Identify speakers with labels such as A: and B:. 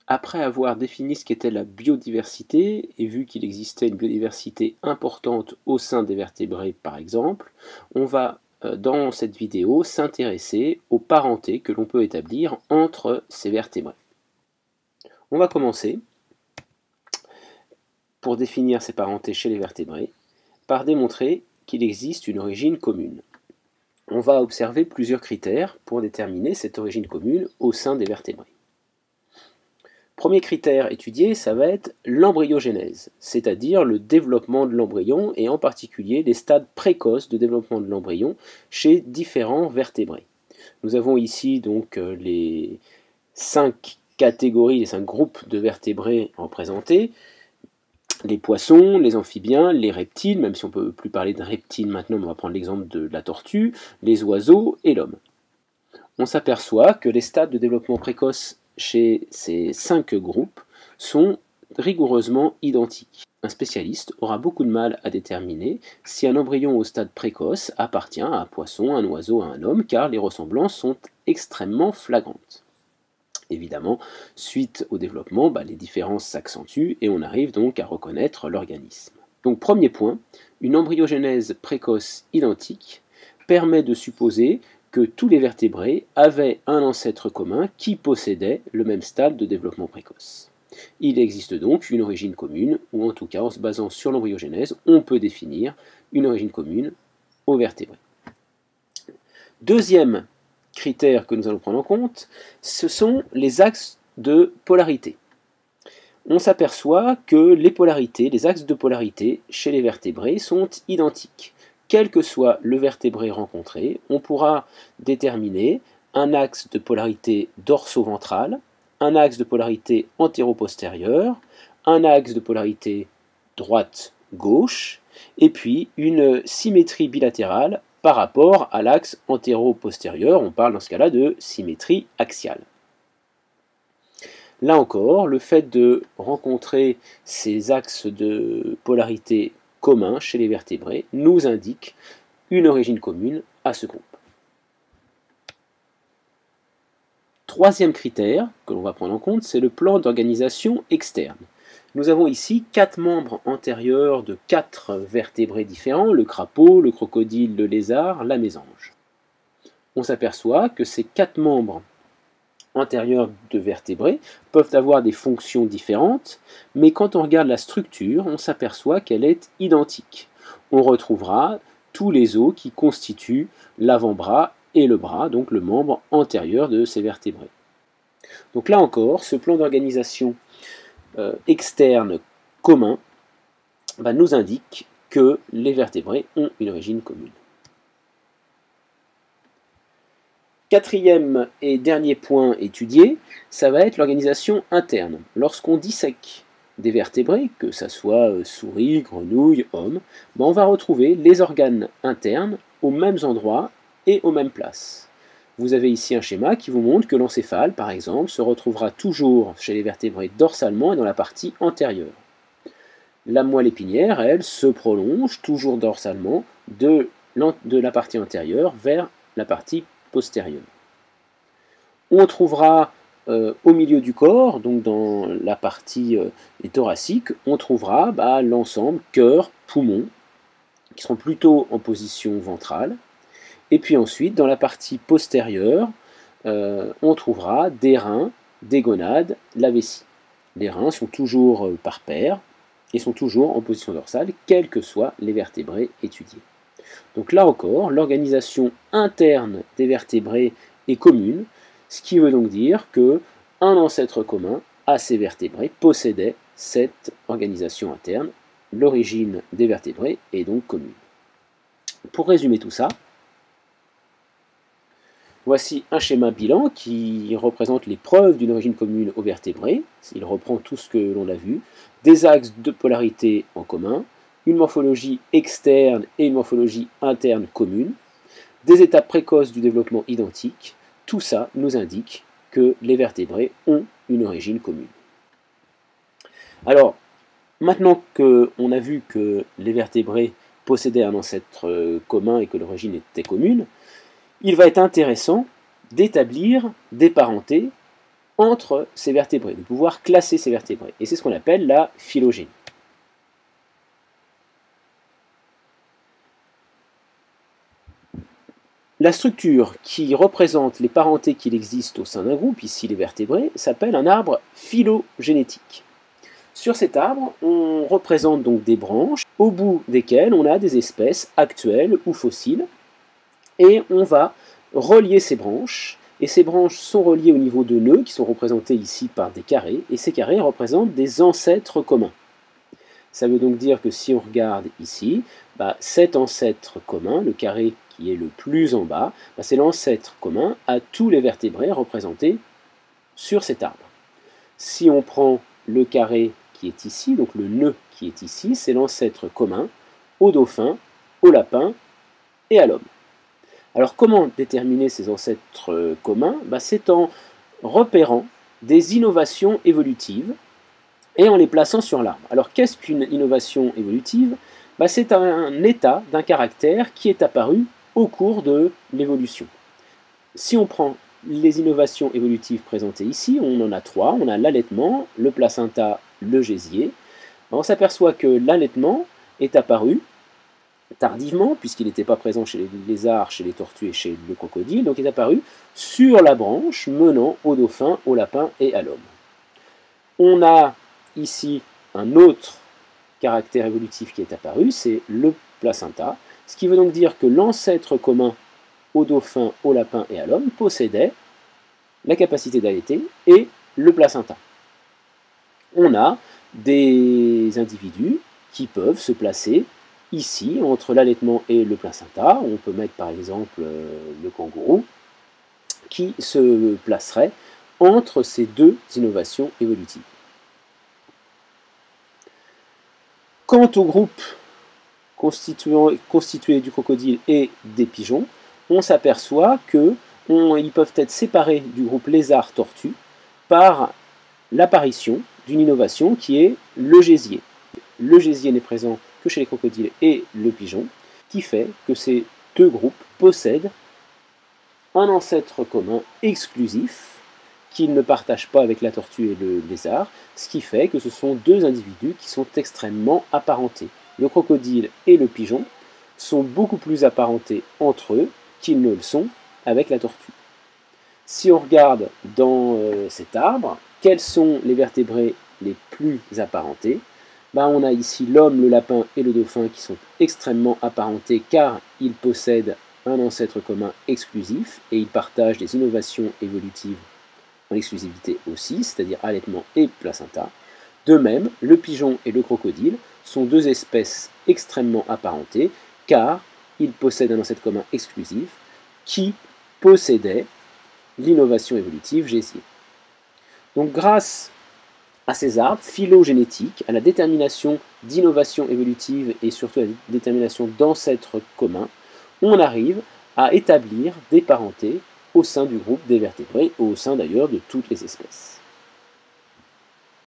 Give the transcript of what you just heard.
A: Après avoir défini ce qu'était la biodiversité, et vu qu'il existait une biodiversité importante au sein des vertébrés par exemple, on va dans cette vidéo s'intéresser aux parentés que l'on peut établir entre ces vertébrés. On va commencer, pour définir ces parentés chez les vertébrés, par démontrer qu'il existe une origine commune. On va observer plusieurs critères pour déterminer cette origine commune au sein des vertébrés. Premier critère étudié, ça va être l'embryogénèse, c'est-à-dire le développement de l'embryon et en particulier les stades précoces de développement de l'embryon chez différents vertébrés. Nous avons ici donc les 5 catégories, les 5 groupes de vertébrés représentés. Les poissons, les amphibiens, les reptiles, même si on ne peut plus parler de reptiles maintenant, on va prendre l'exemple de la tortue, les oiseaux et l'homme. On s'aperçoit que les stades de développement précoce chez ces 5 groupes sont rigoureusement identiques. Un spécialiste aura beaucoup de mal à déterminer si un embryon au stade précoce appartient à un poisson, un oiseau, à un homme, car les ressemblances sont extrêmement flagrantes. Évidemment, suite au développement, les différences s'accentuent et on arrive donc à reconnaître l'organisme. Donc premier point, une embryogénèse précoce identique permet de supposer que tous les vertébrés avaient un ancêtre commun qui possédait le même stade de développement précoce. Il existe donc une origine commune, ou en tout cas en se basant sur l'embryogénèse, on peut définir une origine commune aux vertébrés. Deuxième critère que nous allons prendre en compte, ce sont les axes de polarité. On s'aperçoit que les polarités, les axes de polarité chez les vertébrés sont identiques. Quel que soit le vertébré rencontré, on pourra déterminer un axe de polarité dorso-ventrale, un axe de polarité antéro-postérieure, un axe de polarité droite-gauche, et puis une symétrie bilatérale par rapport à l'axe antéro-postérieur. On parle dans ce cas-là de symétrie axiale. Là encore, le fait de rencontrer ces axes de polarité communs chez les vertébrés nous indique une origine commune à ce groupe. Troisième critère que l'on va prendre en compte, c'est le plan d'organisation externe. Nous avons ici 4 membres antérieurs de 4 vertébrés différents, le crapaud, le crocodile, le lézard, la mésange. On s'aperçoit que ces 4 membres antérieurs de vertébrés peuvent avoir des fonctions différentes, mais quand on regarde la structure, on s'aperçoit qu'elle est identique. On retrouvera tous les os qui constituent l'avant-bras et le bras, donc le membre antérieur de ces vertébrés. Donc là encore, ce plan d'organisation externe commun nous indique que les vertébrés ont une origine commune. Quatrième et dernier point étudié, ça va être l'organisation interne. Lorsqu'on dissèque des vertébrés, que ce soit souris, grenouilles, hommes, on va retrouver les organes internes aux mêmes endroits et aux mêmes places. Vous avez ici un schéma qui vous montre que l'encéphale, par exemple, se retrouvera toujours chez les vertébrés dorsalement et dans la partie antérieure. La moelle épinière, elle, se prolonge toujours dorsalement de la partie antérieure vers la partie postérieure. On trouvera au milieu du corps, donc dans la partie thoracique, on trouvera l'ensemble cœur, poumon, qui seront plutôt en position ventrale. Et puis ensuite, dans la partie postérieure, on trouvera des reins, des gonades, la vessie. Les reins sont toujours par paire et sont toujours en position dorsale, quels que soient les vertébrés étudiés. Donc là encore, l'organisation interne des vertébrés est commune, ce qui veut donc dire qu'un ancêtre commun à ces vertébrés possédait cette organisation interne. L'origine des vertébrés est donc commune. Pour résumer tout ça, voici un schéma bilan qui représente les preuves d'une origine commune aux vertébrés. Il reprend tout ce que l'on a vu. Des axes de polarité en commun, une morphologie externe et une morphologie interne commune, des étapes précoces du développement identiques. Tout ça nous indique que les vertébrés ont une origine commune. Alors, maintenant qu'on a vu que les vertébrés possédaient un ancêtre commun et que l'origine était commune, il va être intéressant d'établir des parentés entre ces vertébrés, de pouvoir classer ces vertébrés. Et c'est ce qu'on appelle la phylogénie. La structure qui représente les parentés qu'il existe au sein d'un groupe, ici les vertébrés, s'appelle un arbre phylogénétique. Sur cet arbre, on représente donc des branches, au bout desquelles on a des espèces actuelles ou fossiles, et on va relier ces branches, et ces branches sont reliées au niveau de nœuds, qui sont représentés ici par des carrés, et ces carrés représentent des ancêtres communs. Ça veut donc dire que si on regarde ici, cet ancêtre commun, le carré qui est le plus en bas, c'est l'ancêtre commun à tous les vertébrés représentés sur cet arbre. Si on prend le carré qui est ici, donc le nœud qui est ici, c'est l'ancêtre commun au dauphin, au lapin et à l'homme. Alors comment déterminer ces ancêtres communs? C'est en repérant des innovations évolutives et en les plaçant sur l'arbre. Alors qu'est-ce qu'une innovation évolutive? C'est un état d'un caractère qui est apparu au cours de l'évolution. Si on prend les innovations évolutives présentées ici, on en a trois. On a l'allaitement, le placenta, le gésier. On s'aperçoit que l'allaitement est apparu tardivement, puisqu'il n'était pas présent chez les lézards, chez les tortues et chez le crocodile, donc il est apparu sur la branche menant au dauphin, au lapin et à l'homme. On a ici un autre caractère évolutif qui est apparu, c'est le placenta, ce qui veut donc dire que l'ancêtre commun au dauphin, au lapin et à l'homme possédait la capacité d'allaiter et le placenta. On a des individus qui peuvent se placer ici, entre l'allaitement et le placenta. On peut mettre par exemple le kangourou, qui se placerait entre ces deux innovations évolutives. Quant au groupe constitué du crocodile et des pigeons, on s'aperçoit qu'ils peuvent être séparés du groupe lézard-tortue par l'apparition d'une innovation qui est le gésier. Le gésier n'est présent que chez les crocodiles et le pigeon, qui fait que ces deux groupes possèdent un ancêtre commun exclusif qu'ils ne partagent pas avec la tortue et le lézard, ce qui fait que ce sont deux individus qui sont extrêmement apparentés. Le crocodile et le pigeon sont beaucoup plus apparentés entre eux qu'ils ne le sont avec la tortue. Si on regarde dans cet arbre, quels sont les vertébrés les plus apparentés? On a ici l'homme, le lapin et le dauphin qui sont extrêmement apparentés car ils possèdent un ancêtre commun exclusif et ils partagent des innovations évolutives en exclusivité aussi, c'est-à-dire allaitement et placenta. De même, le pigeon et le crocodile sont deux espèces extrêmement apparentées car ils possèdent un ancêtre commun exclusif qui possédait l'innovation évolutive gésier. Donc grâce à ces arbres phylogénétiques, à la détermination d'innovation évolutive et surtout à la détermination d'ancêtres communs, on arrive à établir des parentés au sein du groupe des vertébrés, au sein d'ailleurs de toutes les espèces.